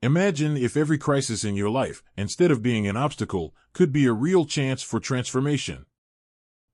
Imagine if every crisis in your life, instead of being an obstacle, could be a real chance for transformation.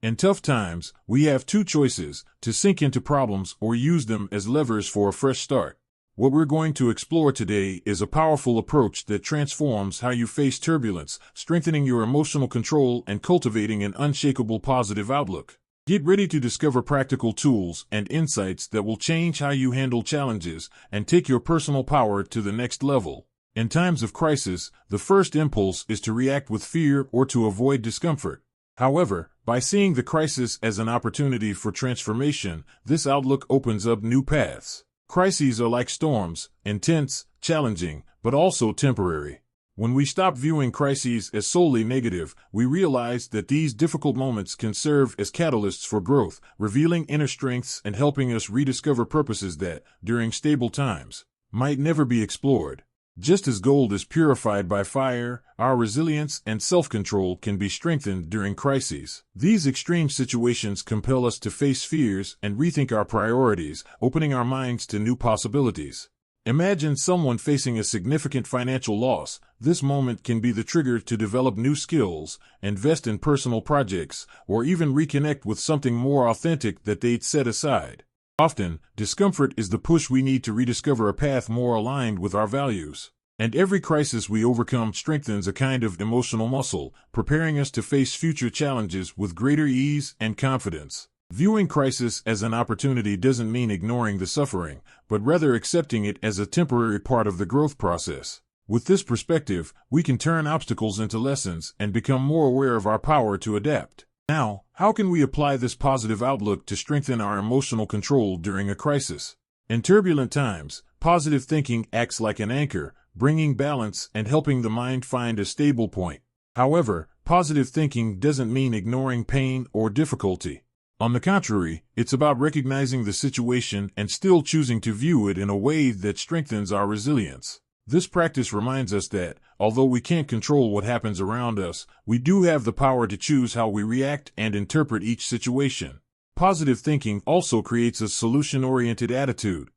In tough times, we have two choices: to sink into problems or use them as levers for a fresh start. What we're going to explore today is a powerful approach that transforms how you face turbulence, strengthening your emotional control and cultivating an unshakable positive outlook. Get ready to discover practical tools and insights that will change how you handle challenges and take your personal power to the next level. In times of crisis, the first impulse is to react with fear or to avoid discomfort. However, by seeing the crisis as an opportunity for transformation, this outlook opens up new paths. Crises are like storms, intense, challenging, but also temporary. When we stop viewing crises as solely negative, we realize that these difficult moments can serve as catalysts for growth, revealing inner strengths and helping us rediscover purposes that, during stable times, might never be explored. Just as gold is purified by fire, our resilience and self-control can be strengthened during crises. These extreme situations compel us to face fears and rethink our priorities, opening our minds to new possibilities. Imagine someone facing a significant financial loss. This moment can be the trigger to develop new skills, invest in personal projects, or even reconnect with something more authentic that they'd set aside. Often, discomfort is the push we need to rediscover a path more aligned with our values. And every crisis we overcome strengthens a kind of emotional muscle, preparing us to face future challenges with greater ease and confidence. Viewing crisis as an opportunity doesn't mean ignoring the suffering, but rather accepting it as a temporary part of the growth process. With this perspective, we can turn obstacles into lessons and become more aware of our power to adapt. Now, how can we apply this positive outlook to strengthen our emotional control during a crisis? In turbulent times, positive thinking acts like an anchor, bringing balance and helping the mind find a stable point. However, positive thinking doesn't mean ignoring pain or difficulty. On the contrary, it's about recognizing the situation and still choosing to view it in a way that strengthens our resilience. This practice reminds us that, although we can't control what happens around us, we do have the power to choose how we react and interpret each situation. Positive thinking also creates a solution-oriented attitude.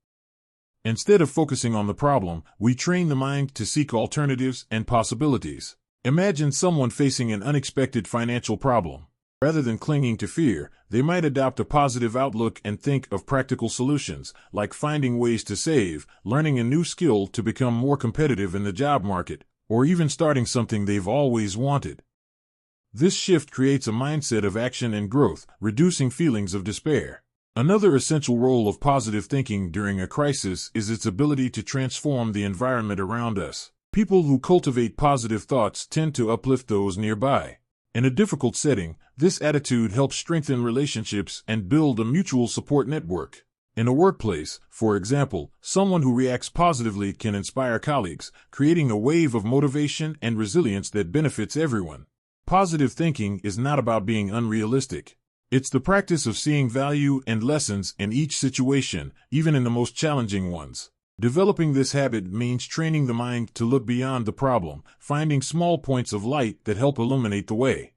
Instead of focusing on the problem, we train the mind to seek alternatives and possibilities. Imagine someone facing an unexpected financial problem. Rather than clinging to fear, they might adopt a positive outlook and think of practical solutions, like finding ways to save, learning a new skill to become more competitive in the job market, or even starting something they've always wanted. This shift creates a mindset of action and growth, reducing feelings of despair. Another essential role of positive thinking during a crisis is its ability to transform the environment around us. People who cultivate positive thoughts tend to uplift those nearby. In a difficult setting, this attitude helps strengthen relationships and build a mutual support network. In a workplace, for example, someone who reacts positively can inspire colleagues, creating a wave of motivation and resilience that benefits everyone. Positive thinking is not about being unrealistic. It's the practice of seeing value and lessons in each situation, even in the most challenging ones. Developing this habit means training the mind to look beyond the problem, finding small points of light that help illuminate the way.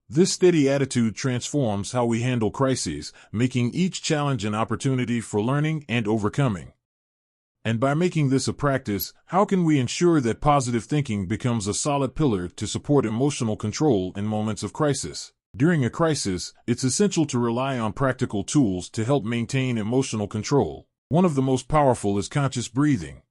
This steady attitude transforms how we handle crises, making each challenge an opportunity for learning and overcoming. And by making this a practice, how can we ensure that positive thinking becomes a solid pillar to support emotional control in moments of crisis? During a crisis, it's essential to rely on practical tools to help maintain emotional control. One of the most powerful is conscious breathing.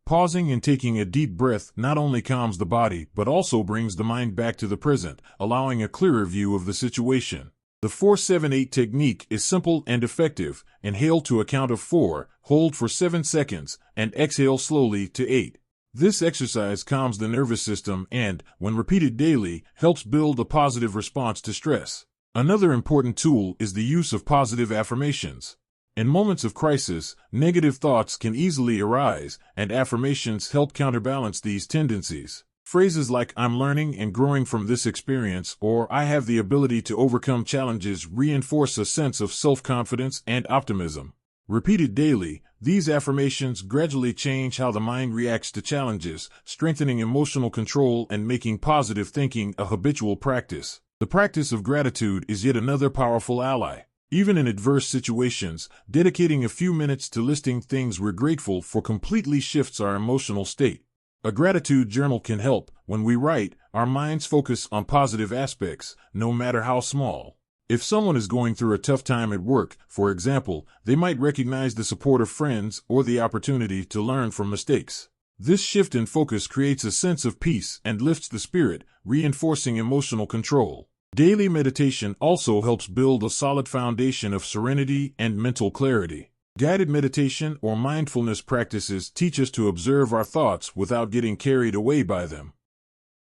Pausing and taking a deep breath not only calms the body but also brings the mind back to the present, allowing a clearer view of the situation. The 4-7-8 technique is simple and effective. Inhale to a count of 4, hold for 7 seconds, and exhale slowly to 8. This exercise calms the nervous system and, when repeated daily, helps build a positive response to stress. Another important tool is the use of positive affirmations. In moments of crisis, negative thoughts can easily arise, and affirmations help counterbalance these tendencies. Phrases like "I'm learning and growing from this experience" or "I have the ability to overcome challenges" reinforce a sense of self-confidence and optimism. Repeated daily, these affirmations gradually change how the mind reacts to challenges, strengthening emotional control and making positive thinking a habitual practice. The practice of gratitude is yet another powerful ally. Even in adverse situations, dedicating a few minutes to listing things we're grateful for completely shifts our emotional state. A gratitude journal can help. When we write, our minds focus on positive aspects, no matter how small. If someone is going through a tough time at work, for example, they might recognize the support of friends or the opportunity to learn from mistakes. This shift in focus creates a sense of peace and lifts the spirit, reinforcing emotional control. Daily meditation also helps build a solid foundation of serenity and mental clarity. Guided meditation or mindfulness practices teach us to observe our thoughts without getting carried away by them.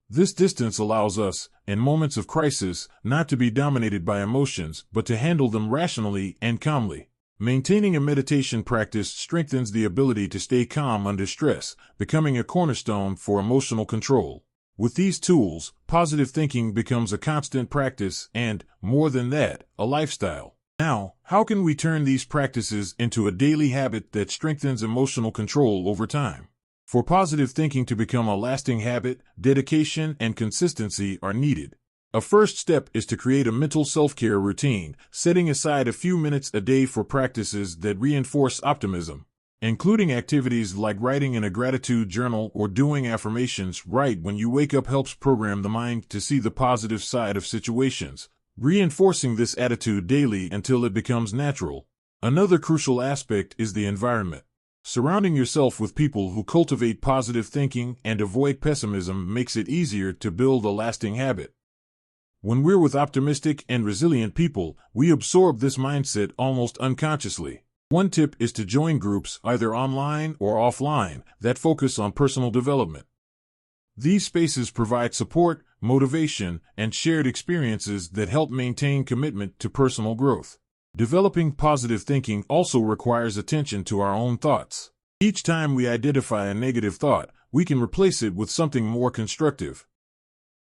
This distance allows us, in moments of crisis, not to be dominated by emotions, but to handle them rationally and calmly. Maintaining a meditation practice strengthens the ability to stay calm under stress, becoming a cornerstone for emotional control. With these tools, positive thinking becomes a constant practice and, more than that, a lifestyle. Now, how can we turn these practices into a daily habit that strengthens emotional control over time? For positive thinking to become a lasting habit, dedication and consistency are needed. A first step is to create a mental self-care routine, setting aside a few minutes a day for practices that reinforce optimism. Including activities like writing in a gratitude journal or doing affirmations right when you wake up helps program the mind to see the positive side of situations, reinforcing this attitude daily until it becomes natural. Another crucial aspect is the environment. Surrounding yourself with people who cultivate positive thinking and avoid pessimism makes it easier to build a lasting habit. When we're with optimistic and resilient people, we absorb this mindset almost unconsciously. One tip is to join groups, either online or offline, that focus on personal development. These spaces provide support, motivation, and shared experiences that help maintain commitment to personal growth. Developing positive thinking also requires attention to our own thoughts. Each time we identify a negative thought, we can replace it with something more constructive.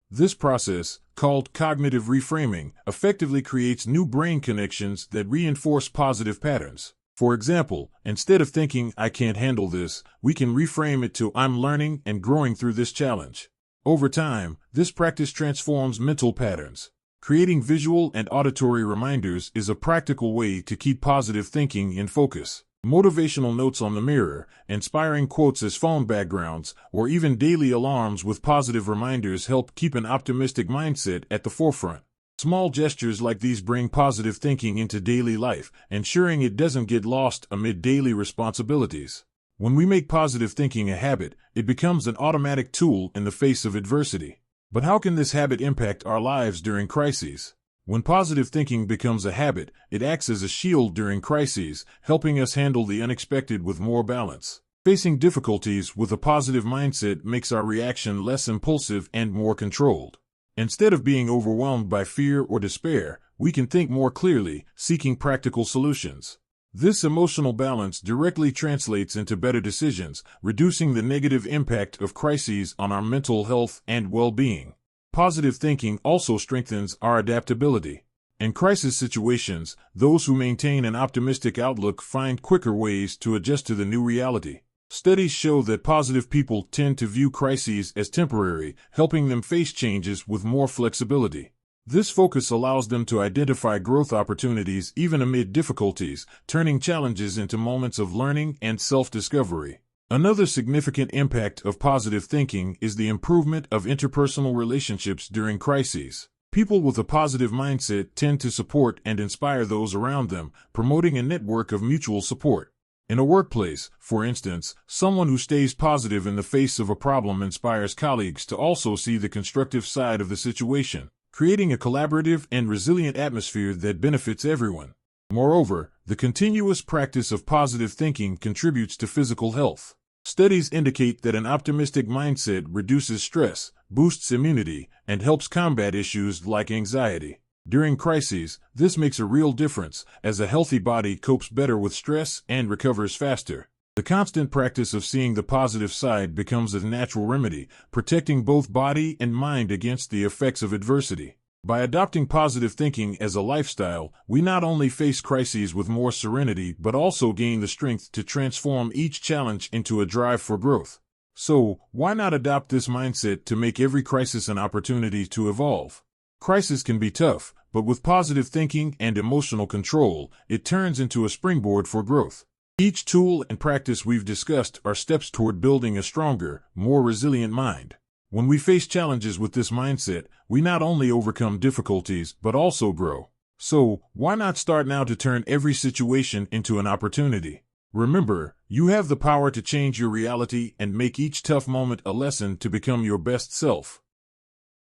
This process, called cognitive reframing, effectively creates new brain connections that reinforce positive patterns. For example, instead of thinking, "I can't handle this," we can reframe it to, "I'm learning and growing through this challenge." Over time, this practice transforms mental patterns. Creating visual and auditory reminders is a practical way to keep positive thinking in focus. Motivational notes on the mirror, inspiring quotes as phone backgrounds, or even daily alarms with positive reminders help keep an optimistic mindset at the forefront. Small gestures like these bring positive thinking into daily life, ensuring it doesn't get lost amid daily responsibilities. When we make positive thinking a habit, it becomes an automatic tool in the face of adversity. But how can this habit impact our lives during crises? When positive thinking becomes a habit, it acts as a shield during crises, helping us handle the unexpected with more balance. Facing difficulties with a positive mindset makes our reaction less impulsive and more controlled. Instead of being overwhelmed by fear or despair, we can think more clearly, seeking practical solutions. This emotional balance directly translates into better decisions, reducing the negative impact of crises on our mental health and well-being. Positive thinking also strengthens our adaptability. In crisis situations, those who maintain an optimistic outlook find quicker ways to adjust to the new reality. Studies show that positive people tend to view crises as temporary, helping them face changes with more flexibility. This focus allows them to identify growth opportunities even amid difficulties, turning challenges into moments of learning and self-discovery. Another significant impact of positive thinking is the improvement of interpersonal relationships during crises. People with a positive mindset tend to support and inspire those around them, promoting a network of mutual support. In a workplace, for instance, someone who stays positive in the face of a problem inspires colleagues to also see the constructive side of the situation, creating a collaborative and resilient atmosphere that benefits everyone. Moreover, the continuous practice of positive thinking contributes to physical health. Studies indicate that an optimistic mindset reduces stress, boosts immunity, and helps combat issues like anxiety. During crises, this makes a real difference, as a healthy body copes better with stress and recovers faster. The constant practice of seeing the positive side becomes a natural remedy, protecting both body and mind against the effects of adversity. By adopting positive thinking as a lifestyle, we not only face crises with more serenity but also gain the strength to transform each challenge into a drive for growth. So, why not adopt this mindset to make every crisis an opportunity to evolve? Crises can be tough, But with positive thinking and emotional control, it turns into a springboard for growth. Each tool and practice we've discussed are steps toward building a stronger, more resilient mind. When we face challenges with this mindset, we not only overcome difficulties, but also grow. So, why not start now to turn every situation into an opportunity? Remember, you have the power to change your reality and make each tough moment a lesson to become your best self.